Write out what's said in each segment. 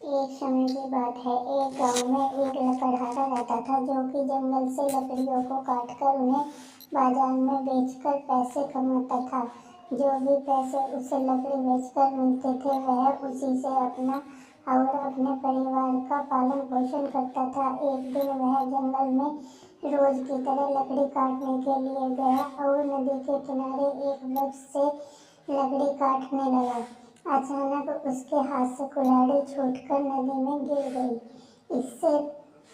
एक समय की बात है। एक गांव में एक लकड़हारा रहता था जो कि जंगल से लकड़ियों को काटकर उन्हें बाजार में बेचकर पैसे कमाता था। जो भी पैसे उसे लकड़ी बेचकर मिलते थे वह उसी से अपना और अपने परिवार का पालन पोषण करता था। एक दिन वह जंगल में रोज की तरह लकड़ी काटने के लिए गया और नदी के किनारे एक वृक्ष से लकड़ी काटने लगा। अचानक उसके हाथ से कुल्हाड़ी छूटकर नदी में गिर गई। इससे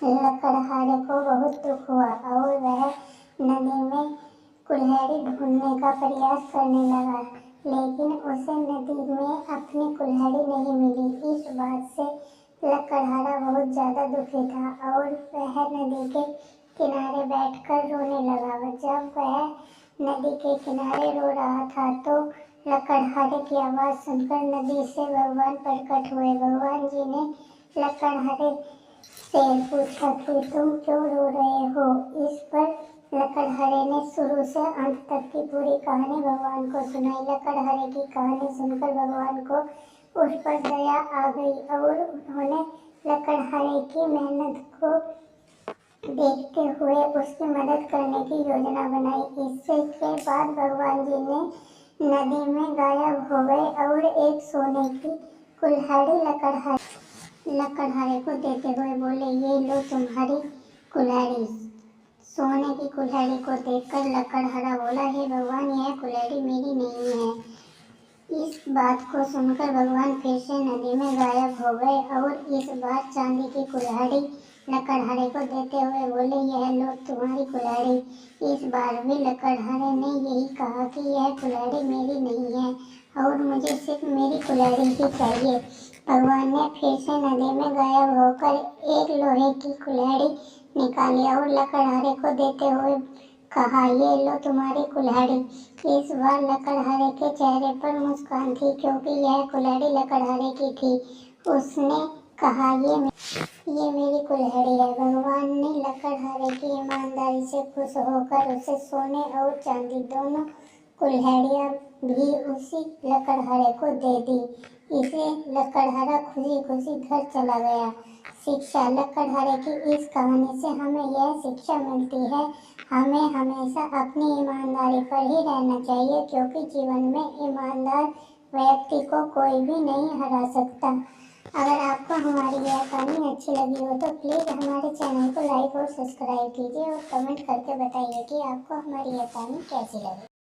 लकड़हारे को बहुत दुख हुआ और वह नदी में कुल्हाड़ी ढूंढने का प्रयास करने लगा, लेकिन उसे नदी में अपनी कुल्हाड़ी नहीं मिली। इस बात से लकड़हारा बहुत ज्यादा दुखी था और वह नदी के किनारे बैठकर रोने लगा। जब वह नदी के किनारे रो रहा था तो लकड़हारे की आवाज सुनकर नदी से भगवान प्रकट हुए। भगवान जी ने लकड़हारे से पूछा कि तुम क्यों रो रहे हो। इस पर लकड़हारे ने शुरू से अंत तक की पूरी कहानी भगवान को सुनाई। लकड़हारे की कहानी सुनकर भगवान को उस पर दया आ गई और उन्होंने लकड़हारे की मेहनत को देखते हुए उसकी मदद करने की योजना बनाई। इससे के बाद भगवान जी ने नदी में गायब हो गए और एक सोने की कुल्हाड़ी लकड़हारे को देते हुए बोले, ये लो तुम्हारी कुल्हाड़ी। सोने की कुल्हाड़ी को देखकर लकड़हारा बोला, हे भगवान, यह कुल्हाड़ी मेरी नहीं है। इस बात को सुनकर भगवान फिर से नदी में गायब हो गए और इस बार चांदी की कुल्हाड़ी लकड़हारे को देते हुए बोले, यह लो तुम्हारी कुल्हाड़ी। इस बार भी लकड़हारे ने यही कहा कि यह कुल्हाड़ी मेरी नहीं है और मुझे सिर्फ मेरी कुल्हाड़ी ही चाहिए। भगवान ने फिर से नदी में गायब होकर एक लोहे की कुल्हाड़ी निकाली और लकड़हारे को देते हुए कहा, ये लो तुम्हारी कुल्हाड़ी। इस बार लकड़हारे के चेहरे पर मुस्कान थी क्योंकि यह कुल्हाड़ी लकड़हारे की थी। उसने कहा, ये मेरी कुल्हाड़ी है। भगवान ने लकड़हारे की ईमानदारी से खुश होकर उसे सोने और चांदी दोनों कुल्हाड़ियां भी उसी लकड़हारे को दे दी। इसे लकड़हारा खुशी खुशी घर चला गया। शिक्षा। लकड़हारे की इस कहानी से हमें यह शिक्षा मिलती है, हमें हमेशा अपनी ईमानदारी पर ही रहना चाहिए क्योंकि जीवन में ईमानदार व्यक्ति को कोई भी नहीं हरा सकता। अगर आपको हमारी यह कहानी अच्छी लगी हो तो प्लीज़ हमारे चैनल को लाइक और सब्सक्राइब कीजिए और कमेंट करके बताइए कि आपको हमारी यह कहानी कैसी लगी।